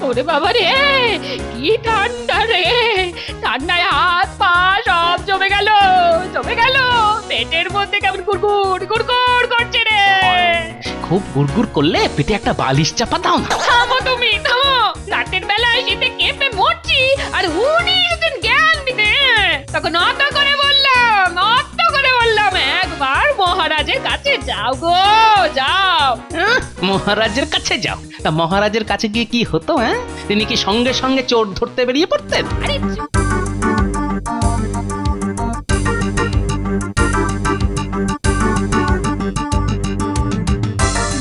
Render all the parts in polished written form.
ওরে বাবা রে, কি ঠান্ডা রে! ঠান্ডায় হাত পা সব জমে গেল, জমে গেল। পেটের মধ্যে কেমন গুড়গুড় গুড়গুড় করছে রে। খুব গুড়গুড় করলে পেটে একটা বালিশ চাপা দাও না। থামো তুমি, থামো। রাতের বেলায় শীতে কেঁপে মরছি, আর উনি এসেছেন জ্ঞান দিতে। তখন অত করে বললাম একবার মহারাজের কাছে যাও গো, যাও। মহারাজের কাছে যাও? তা মহারাজের কাছে গিয়ে কি হতো? তিনি কি সঙ্গে সঙ্গে চোর ধরতে বেরিয়ে পড়তেন? আরে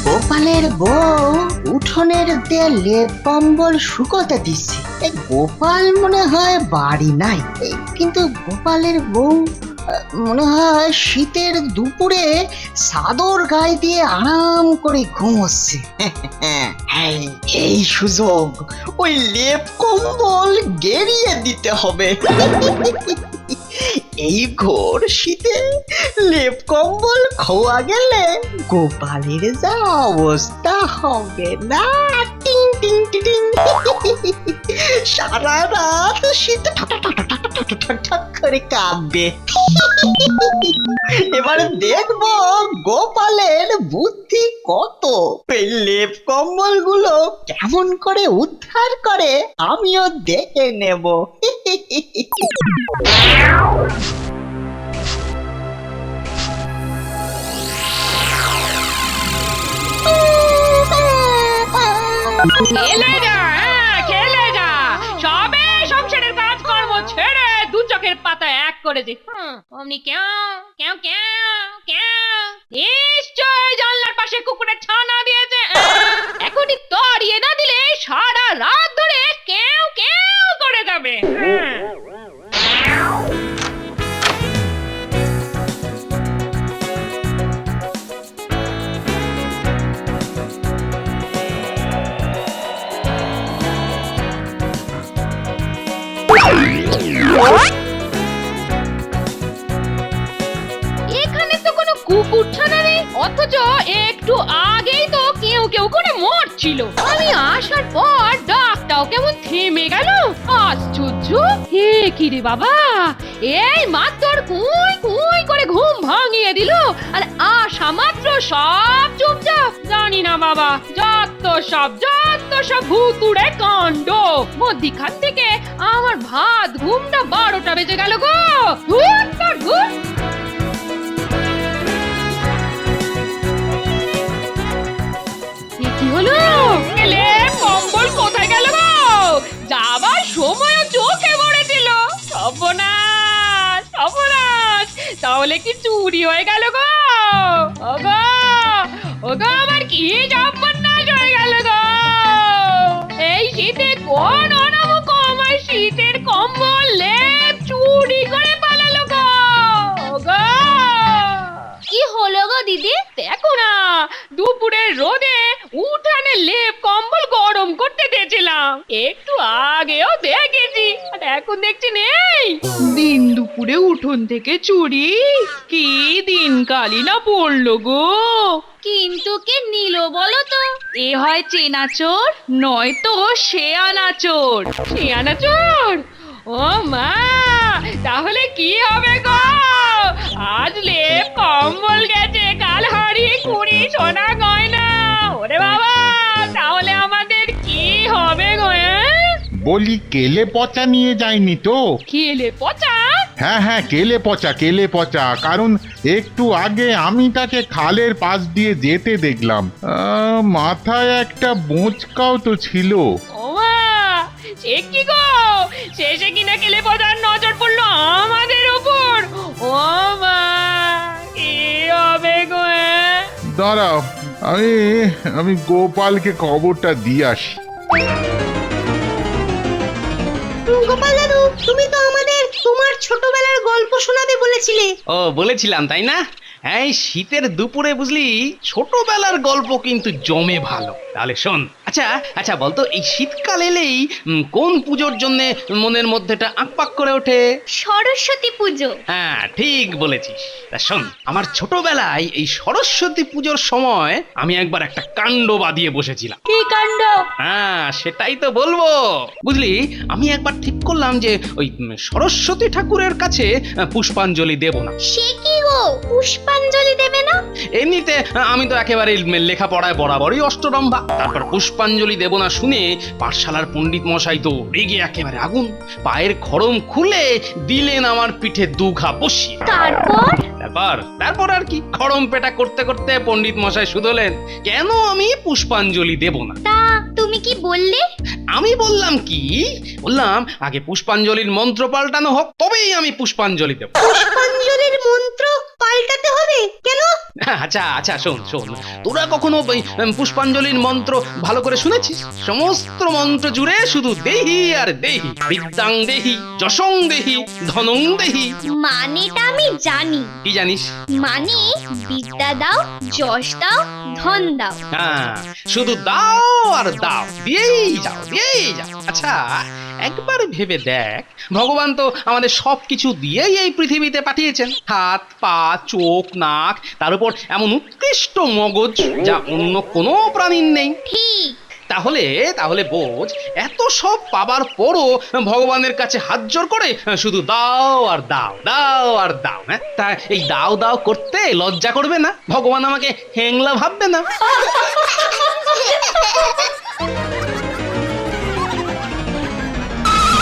গোপালের বউ উঠোনের দেয়ালে কম্বল শুকোতে দিচ্ছে। এই গোপাল মনে হয় বাড়ি নাই, কিন্তু গোপালের বউ মনে হয় শীতের দুপুরে চাদর গায়ে দিয়ে আরাম করে ঘুমোচ্ছে। এই সুযোগ, ওই লেপ কম্বল গেরিয়ে দিতে হবে। এই ঘোর শীতে লেপ কম্বল খোয়া গেলে গোপালের যা অবস্থা হবে না। টিং টিং টিং, সারা রাত শীতে ঠক করে কাঁদবে। এবার দেখবো গোপালের বুদ্ধি কত। এই লেপ কম্বল গুলো কেমন করে উদ্ধার করে আমিও দেখে নেব। খেলে যা, খেলে যা। সবে সংসারের কাজকর্ম ছেড়ে দু চোখের পাতা এক করেছে। অমনি কেউ কেউ কেউ কেউ নিশ্চয় জানলার পাশে কুকুরের ছানা দিয়েছে। এখনই তড়িয়ে না দিলে সারা রাত ধরে কেউ কেউ করে যাবে। এখানে তো কোনো কুকুর ছানা নেই, অথচ একটু আগেই তো কেউ কেউ করে মরছিল। আমি আসার পর ডাকটাও কেমন থেমে গেল। আশ্চর্য! হে কি রে বাবা, এই মাত্র কুই কুই করে ঘুম ভাঙিয়ে দিল, আর আসা মাত্র সব চুপচাপ। জানি না বাবা, যত সব ভুতুড়ে কাণ্ড। মধ্যিখান থেকে আমার ভাত ঘুমটা 12টা বেজে গেল গো। ধুর ধুর ধুর। কি হলো? এলে কম্বল কোথায় গেল গো? যাবার সময় চোখে পড়েছিল। সর্বনাশ সর্বনাশ! তাহলে কি চুরি হয়ে গেল গো? ওগো ওগো, আমার কি সর্বনাশ হয়ে গেল গো? এই শীতে কোন অনামক আমার শীতের কম্বল লেপ চুরি করে পালালো গো? ওগো, কি হলো গো দিদি? দেখো না, দুপুরের রোদে উঠানে লেপ কম্বল গরম করতে দিয়েছিলাম, একটু আগেও দেখেছি, আর এখন দেখছি নেই। দিন দুপুরে উঠোন থেকে চুরি! কি দিন কালি না পড়লো গো। কিন্তু কে নিল বলো তো? এ হয় চেনা চোর, নয়তো শেয়ানা চোর। শেয়ানা চোর? ও মা, তাহলে কি হবে গো? আজ লেপ কম্বল গেছে, কাল হাড়ি কুড়ি সোনা গয়না। ওরে বাবা, তাহলে আমাদের কি হবে গো? বলি কেলে পচা নিয়ে যায়নি তো? কেলে পচা? হ্যাঁ, কেলে পচা, কারণ একটু আগে আমি তাকে খালের পাশ দিয়ে যেতে দেখলাম। মাথায় একটা বোঁচকাও তো ছিল। ও মা, সে কি গো? শেষে কিনা কেলে পচার নজর পড়লো আমাদের উপর। ও মা, কি হবে গো? দাঁড়াও, আমি গোপালকে খবরটা দিয়ে আসি। গোপাল দাদু, তুমি তো আমাদের তোমার ছোটবেলার গল্প শোনাবে বলেছিলে। ও বলেছিলাম তাই না? এই শীতের দুপুরে বুঝলি, ছোটবেলার গল্প কিন্তু জমে ভালো। তাহলে শোন। আচ্ছা আচ্ছা বলতো, এই শীতকাল এলেই কোন পুজোর জন্য মনের মধ্যেটা আঁকপাক করে ওঠে? সরস্বতী পুজো। হ্যাঁ ঠিক বলেছিস। তা শোন, আমার ছোটবেলায় এই সরস্বতী পুজোর সময় আমি একবার একটা কাণ্ড বাদিয়ে বসেছিলাম। কি কাণ্ড? হ্যাঁ সেটাই তো বলবো। বুঝলি, আমি একবার ঠিক করলাম যে ওই সরস্বতী ঠাকুরের কাছে পুষ্পাঞ্জলি দেব না। সে কি গো, পুষ্পাঞ্জলি দেবে না? এমনিতে আমি তো একেবারে লেখাপড়ায় বরাবরই অষ্টরম্ভা। তারপর পুষ্পাঞ্জলি দেব না শুনে পাঠশালার পণ্ডিত মশাই তো রেগে একেবারে আগুন। পায়ের খড়ম খুলে দিলেন আমার পিঠে দুঘা বসিয়ে। তারপর? তারপর আর কি, খড়ম পেটা করতে করতে পণ্ডিত মশাই শুধলেন কেন আমি পুষ্পাঞ্জলি দেব না। তা তুমি কি বললে? আমি বললাম কি, বললাম আগে পুষ্পাঞ্জলির মন্ত্র পাল্টানো হোক, তবেই আমি পুষ্পাঞ্জলি দেব। পুষ্পাঞ্জলির মন্ত্র পাল্টাতে হবে কেন? আচ্ছা আচ্ছা শোন শোন, তোরা কখনো ওই পুষ্পাঞ্জলির মন্ত্র ভালো করে শুনেছিস? সমস্ত মন্ত্র জুড়ে শুধু দেহি আর দেহি, বিদ্যাং দেহি, যশং দেহি, ধনং দেহি। মানেটা আমি জানি। কি জানিস? মানে বিদ্যা দাও, যশ দাও, ধন দাও। হ্যাঁ, শুধু দাও আর দাও, দিয়েই যাও দিয়েই যাও। আচ্ছা একবার ভেবে দেখ, ভগবান তো আমাদের সবকিছু দিয়েই এই পৃথিবীতে পাঠিয়েছেন। হাত পা চোখ নাক, তার উপর এমন উৎকৃষ্ট মগজ যা অন্য কোনো প্রাণীর নেই। ঠিক। তাহলে তাহলে বোঝ, এত সব পাবার পরও ভগবানের কাছে হাত জোর করে শুধু দাও আর দাও, দাও আর দাও। হ্যাঁ, তা এই দাও দাও করতে লজ্জা করবে না? ভগবান আমাকে হেংলা ভাববে না?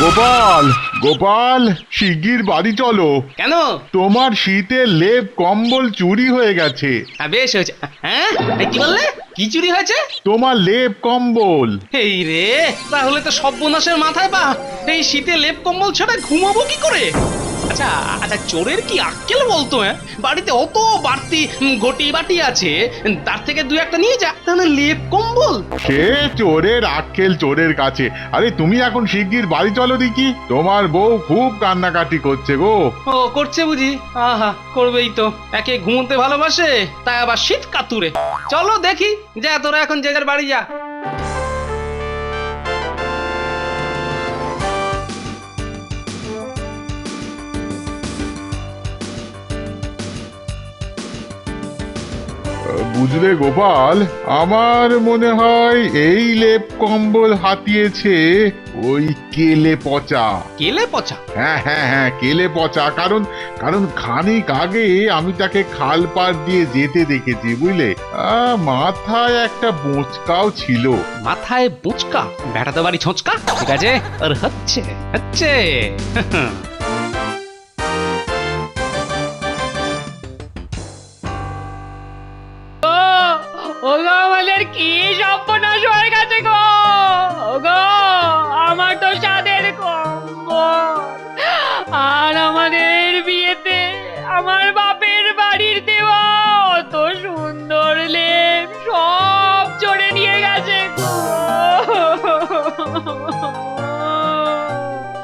গোপাল, গোপাল, শিগগির বাড়ি চলো। কেন? তোমার শীতের লেপ কম্বল চুরি হয়ে গেছে। বেশ হয়েছে। হ্যাঁ, এই কি বললে? কি চুরি হয়েছে? তোমার লেপ কম্বল। এই রে, তাহলে তো সর্বনাশের মাথায় পা। এই শীতে লেপ কম্বল ছাড়া ঘুমাবো কি করে? আচ্ছা আচ্ছা, চোরের কি আক্কেল বলতো? হ্যাঁ, বাড়িতে অত বাড়তি ঘটি বাটি আছে, তার থেকে দুই একটা নিয়ে যা, তাহলে লেপ কম্বল। সে চোরের আক্কেল চোরের কাছে। আরে তুমি এখন শিগগির বাড়ি চলো দেখি, তোমার বউ খুব কান্নাকাটি করছে গো। ও করছে বুঝি? আহা, করবেই তো। একে ঘুমোতে ভালোবাসে, তাই আবার শীত কাতুরে। চলো দেখি, যা তোরা এখন যে যার বাড়ি যা। বুঝলে গোপাল, আমার মনে হয় এই লেপ কম্বল হাতিয়েছে ওই কেলে পচা। কেলে পচা? হ্যাঁ হ্যাঁ হ্যাঁ, কেলে পচা। কারণ কারণ খানিক আগে আমি তাকে খাল পার দিয়ে যেতে দেখেছি, বুঝলে। মাথায় একটা বোঁচকাও ছিল। মাথায় বুচকা? বেটা তো বাড়ি ছোঁচকা। ঠিক আছে, আর হচ্ছে হচ্ছে। ওগো আমাদের কি সর্বনাশ হয়ে গেছে গো। ওগো আমার তো সাদের কম্বল, আর আমাদের বিয়েতে আমার বাপের বাড়ির দেওয়া অত সুন্দর লেপ সব চড়ে নিয়ে গেছে গো।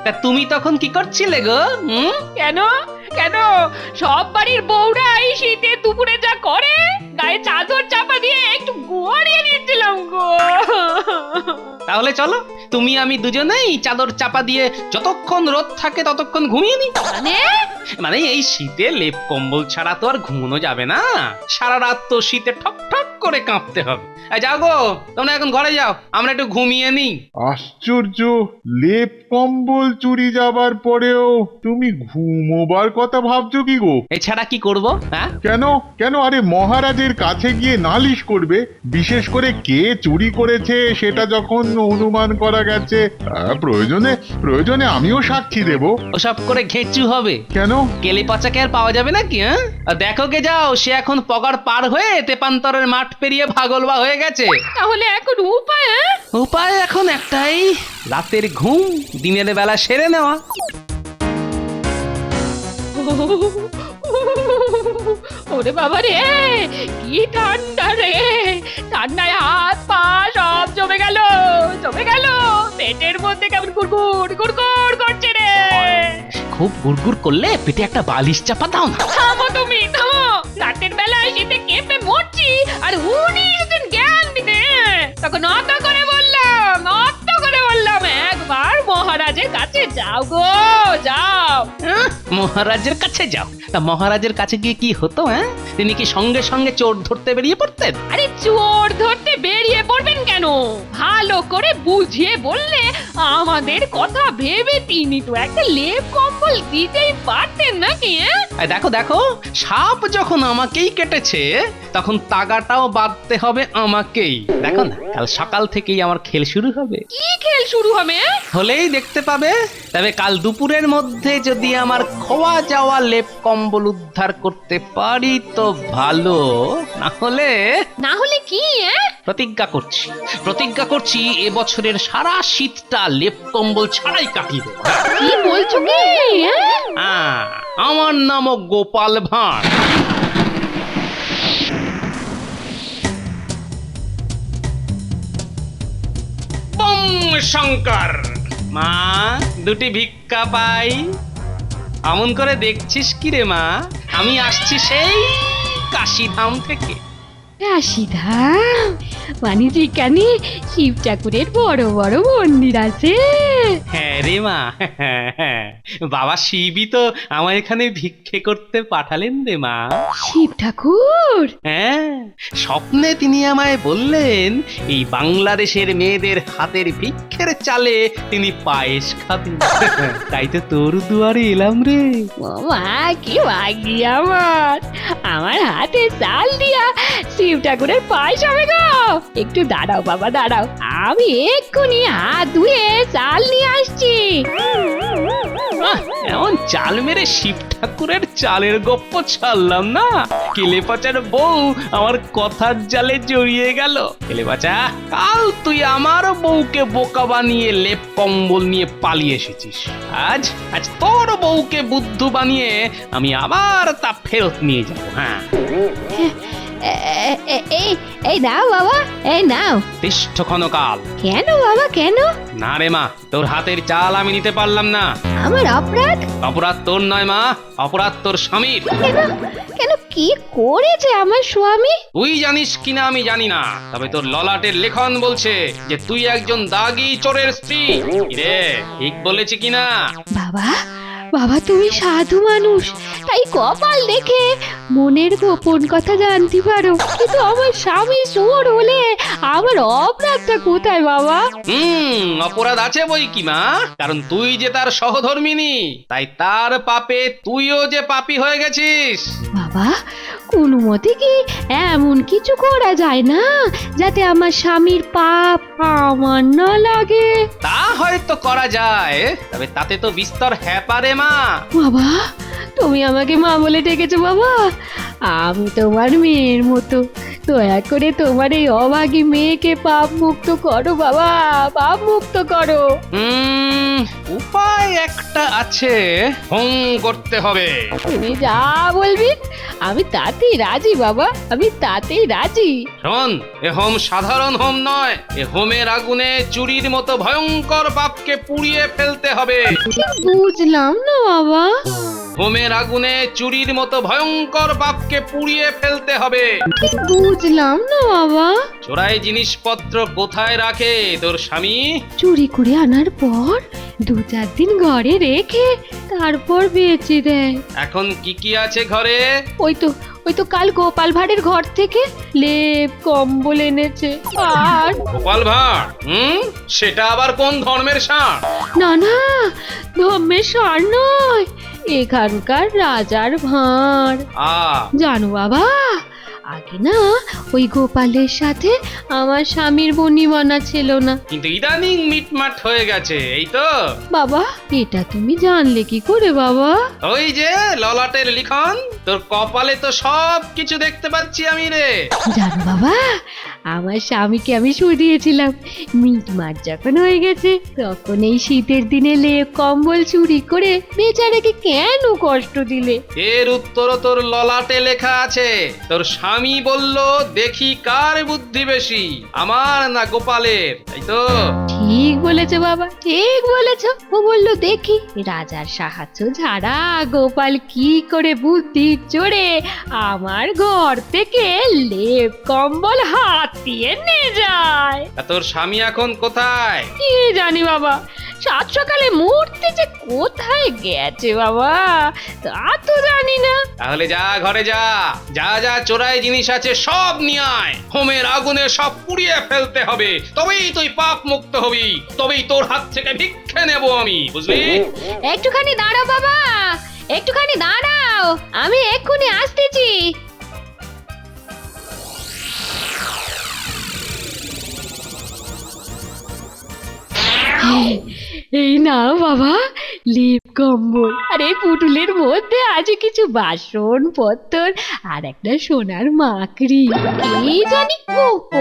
তা তুমি তখন কি করছিলে গো? কেন কেন, সব বাড়ির বউরাই শীতে দুপুরে যা করে, গায়ে চাদর চাপা দিয়ে একটু গোয়ারিয়ে দিচ্ছিলাম গো। তাহলে চলো, তুমি আমি দুজনেই চাদর চাপা দিয়ে যতক্ষণ রোদ থাকে ততক্ষণ ঘুমিয়ে নি। মানে মানে এই শীতে লেপ কম্বল ছাড়া তো আর ঘুমানো যাবে না। সারা রাত তো শীতে ঠক ঠক করে কাঁপতে হবে। যাও গো, তোমরা এখন ঘরে যাও, আমরা একটু ঘুমিয়ে নিই। আশ্চর্য, লেপ কম্বল চুরি যাবার পরেও তুমি ঘুমোবার কথা ভাবছো কি গো? এছাড়া কি করব? হ্যাঁ, কেন কেন? আরে মহারাজের কাছে গিয়ে নালিশ করবে। বিশেষ করে কে চুরি করেছে সেটা যখন অনুমান করা গেছে, প্রয়োজনে প্রয়োজনে আমিও সাক্ষী দেব। ওসব করে ঘেঁচু হবে? কেন? কেলে পচাকে আর পাওয়া যাবে নাকি? হ্যাঁ, দেখো কে যাও, সে এখন পগার পার হয়ে তেপান্তরের মাঠ পেরিয়ে ভাগলবা হয়ে গেছে। তাহলে এখন উপায়? উপায় এখন একটাই, রাতের ঘুম দিনের বেলা সেরে নেওয়া। ওরে বাবা রে, কি ঠান্ডা রে, ঠান্ডায় হাত পা সব জমে গেল জমে গেল, পেটের মধ্যে কেমন গুড়গুড় গুড়গুড় করছে রে। খুব গুড়গুড় করলে পেটে একটা বালিশ চাপা দাও না। থামো তুমি, থামো। রাতের বেলায় শীতে কেঁপে মরছি আর উনি এসেছেন জ্ঞান দিতে। তখন অত করে বললাম একবার মহারাজের কাছে যাও গো যাও। মহারাজের কাছে যাও? তা মহারাজের কাছে গিয়ে কি হতো? তিনি কি সঙ্গে সঙ্গে চোর ধরতে বেরিয়ে পড়তেন? আরে চোর ধরতে বেরিয়ে পড়বেন কেন? ভালো করে বুঝিয়ে বললে আমাদের কথা ভেবে তিনি তো একটা লেপ কম্বল দিতেই পারতেন নাকি? দেখো দেখো, সাপ যখন আমাকেই কেটেছে তখন তাগাটাও বাঁধতে হবে আমাকেই। দেখো না, কাল সকাল থেকেই আমার খেল শুরু হবে। কি খেল শুরু হবে? হলেই দেখতে পাবে। তবে কাল দুপুরের মধ্যে যদি আমার খোয়া যাওয়া লেপ কম্বল উদ্ধার করতে পারি তো ভালো, না হলে কি? প্রতিজ্ঞা করছি এবছরের সারা শীতটা লেপ কম্বল ছাড়াই কাটিয়ে দেব। কি বলছো কি? আমার নামও গোপাল ভাঁড়। শঙ্কর, মা দুটি ভিক্ষা পাই। আমন করে দেখছিস কি রে মা? আমি আসছি সেই কাশীধাম থেকে। কাশীধাম মানে যেখানে শিব ঠাকুরের বড় বড় মন্দির আছে? হ্যাঁ রে মা, বাবা শিবই তো আমার এখানে ভিক্ষে করতে পাঠালেন রে মা। শিব ঠাকুর? হ্যাঁ, স্বপ্নে তিনি আমায় বললেন এই বাংলাদেশের মেয়েদের হাতের ভিক্ষের চালে তিনি পায়েস খাবেন। তাই তো তোর দুয়ারে এলাম রে। মা কি ভাগ্যি আমার হাতে চাল দিয়া শিব ঠাকুরের পায়েস হবে গো। একটু দাঁড়াও বাবা দাঁড়াও, আমি এক্ষুনি হাত ধুয়ে চাল নিয়ে আসছি। এমন চাল মেরে শিব ঠাকুরের চালের গপ্প ছাড়লাম না। কেলে পচার বউ আমার কথার জালে জড়িয়ে গেল। কেলে পচা, কাল তুই আমার বউকে বোকা বানিয়ে লেপ কম্বল নিয়ে পালিয়ে এসেছিস। আজ তোর বউকে বুদ্ধু বানিয়ে আমি আবার তা ফেরত নিয়ে যাবো। হ্যাঁ, এই নাও বাবা, এই নাও। তিষ্ঠ ক্ষণকাল। কেন বাবা কেন? না রে মা, তোর হাতের চাল আমি নিতে পারলাম না। আমার অপরাধ? অপরাধ তোর নয় মা, অপরাধ তোর স্বামীর। কেন কি করেছে আমার স্বামী? তুই জানিস কিনা আমি জানি না, তবে তোর ললাটের লেখন বলছে যে তুই একজন দাগী চোরের স্ত্রী। রে, ঠিক বলেছি কিনা? বাবা বাবা তুমি সাধু মানুষ, তাই কপাল দেখে মনের গোপন কথা জানতে পারো, কিন্তু আমার স্বামী চোর হলে আমার অপরাধটা কোথায় বাবা? অপরাধ আছে বই কি মা, কারণ তুই যে তার সহধর্মিনী, তাই তার পাপে তুইও যে পাপী হয়ে গেছিস। বাবা কোনো মতে কি এমন কিছু করা যায় না যাতে আমার স্বামীর পাপ আমার না লাগে? তা হয়তো করা যায়, তবে তাতে তো বিস্তর হ্যাপারে মা। বাবা তুমি আমাকে মা বলে ডেকেছো বাবা, আমি তোমার মেয়ের মতো, দয়া করে তোমার এই অভাগী মেয়েকে পাপ মুক্ত করো বাবা, পাপ মুক্ত করো। উপায় একটা আছে, হোম করতে হবে। তুমি যা বলবি আমি তাতেই রাজি বাবা, আমি তাতেই রাজি। শোন, এ হোম সাধারণ হোম নয়, এ হোমের আগুনে চুরির মতো ভয়ঙ্কর পাপকে পুড়িয়ে ফেলতে হবে। বুঝলাম না বাবা। হোমের আগুনে চুরির মতো ভয়ঙ্কর পাপকে পুড়িয়ে ফেলতে হবে। বুঝলাম না বাবা। চোরাই জিনিসপত্র কোথায় রাখে তোর স্বামী? চুরি করে আনার পর 2-4 দিন ঘরে রেখে তারপর বেচে দেয়। এখন কি কি আছে ঘরে? ওই তো কাল গোপাল ভাঁড়ের ঘর থেকে লেপ কম্বল এনেছে। আর গোপাল ভাঁড়? সেটা আবার কোন ধর্মের ষাঁড়? না না, ধর্মের ষাঁড় নয়, এখানকার রাজার ভাঁড়। জানো বাবা, আগে না ওই গোপালের সাথে আমার স্বামীর বনিবনা ছিল না, কিন্তু ইদানিং মিটমাট হয়ে গেছে, এই তো? বাবা এটা তুমি জানলে কি করে বাবা? ওই যে ললাটের লিখন, তোর কপালে তো সব কিছু দেখতে পাচ্ছি আমি রে। জানো বাবা, আমার স্বামীকে আমি শুধিয়েছিলাম, মিটমাট যখন হয়ে গেছে তখন এই শীতের দিনে লেপ কম্বল চুরি করে বেচারাকে কেন কষ্ট দিলে? এর উত্তরও তোর ললাটে লেখা আছে। তোর স্বামী বলল, দেখি কার বুদ্ধি বেশি, আমার না গোপালের, তাই তো? ঠিক বলেছো বাবা, ঠিক বলেছো। ও বললো দেখি রাজার সাহায্য ছাড়া গোপাল কি করে বুদ্ধি চড়ে আমার ঘর থেকে লেপ কম্বল হাতিয়ে নিয়ে যায়। তা তোর স্বামী এখন কোথায়? কি জানি বাবা, সাত সকালে মূর্তি যে কোথায় গেছে বাবা তা তো জানি না। তাহলে যা ঘরে যা, যা যা চোরাই জিনিস আছে সব নিয়ে আয়। হোমের আগুনে সব পুড়িয়ে ফেলতে হবে, তবেই তুই পাপ মুক্ত হবি, তবেই তোর হাত থেকে ভিক্ষে নেব আমি, বুঝলি? একটুখানি দাঁড়াও বাবা, একটুখানি দাঁড়াও, আমি এক্ষুনি আসতেছি। এই নাও বাবা লেপ কম্বল, আর এই পুটুলের মধ্যে আছে কিছু বাসন পত্তর আর একটা সোনার মাকড়ি। এই জানি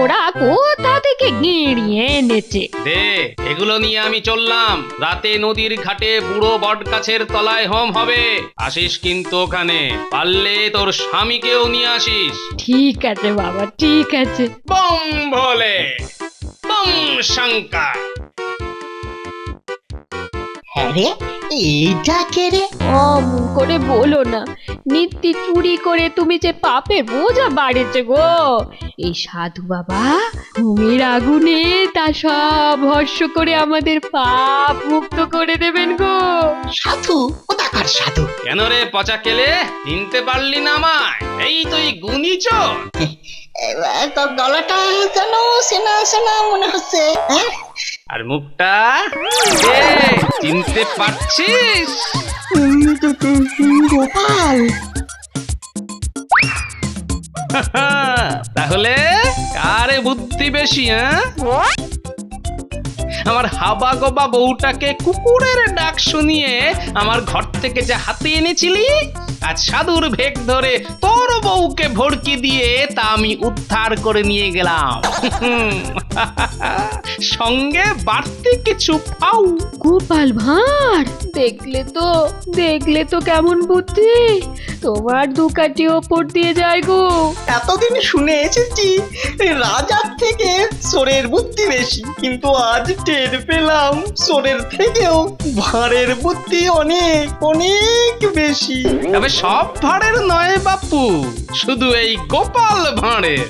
ওরা কোথা থেকে গিয়ে এনেছে। দে, এগুলো নিয়ে আমি চললাম। রাতে নদীর ঘাটে বুড়ো বট গাছের তলায় হোম হবে, আসিস কিন্তু ওখানে। পারলে তোর স্বামীকেও নিয়ে আসিস। ঠিক আছে বাবা, ঠিক আছে। বম ভোলে, বম শঙ্কর। হ্যাঁ রে, এইটা কে রে? অমন করে বলো না, নিত্যি চুরি করে তুমি যে পাপের বোঝা বাড়েছে গো। এই সাধু বাবা ঘুমের আগুনে তা সব ভস্য করে আমাদের পাপ মুক্ত করে দেবেন গো। সাধু? কোথাকার সাধু? কেন রে পচা কেলে, চিনতে পারলি না আমায়? এই তুই গুণী চোর। তোর গলাটা যেন সেনা সেনা মনে হচ্ছে। হ্যাঁ, আর মুখটা এ, চিনতে পারছিস? গোপাল। তাহলে কারে বুদ্ধি বেশি? হ্যাঁ, আমার হাবা গোবা বউটাকে কুকুরের ডাক শুনিয়ে আমার ঘর থেকে যে হাতে এনেছিলি, আজ সাধুর ভেক ধরে তোর বউকে ভড়কি দিয়ে তা আমি উদ্ধার করে নিয়ে গেলাম। সঙ্গে বাড়তি কিছু পাও। গোপাল ভাঁড়, দেখলে তো কেমন বুদ্ধি, তোমার দুকাটি ওপর দিয়ে যায় গো। এতদিন শুনে এসেছি রাজার থেকে সোরের বুদ্ধি বেশি, কিন্তু আজ টের পেলাম সোরের থেকেও ভাঁড়ের বুদ্ধি অনেক অনেক বেশি। তবে সব ভাঁড়ের নয় বাপু, শুধু এই গোপাল ভাঁড়ের।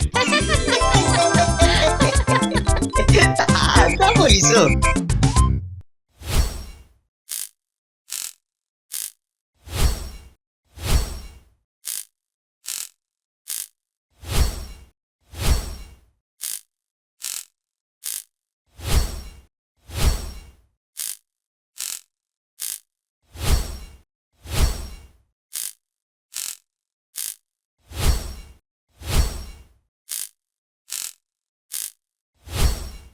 তা বলিস?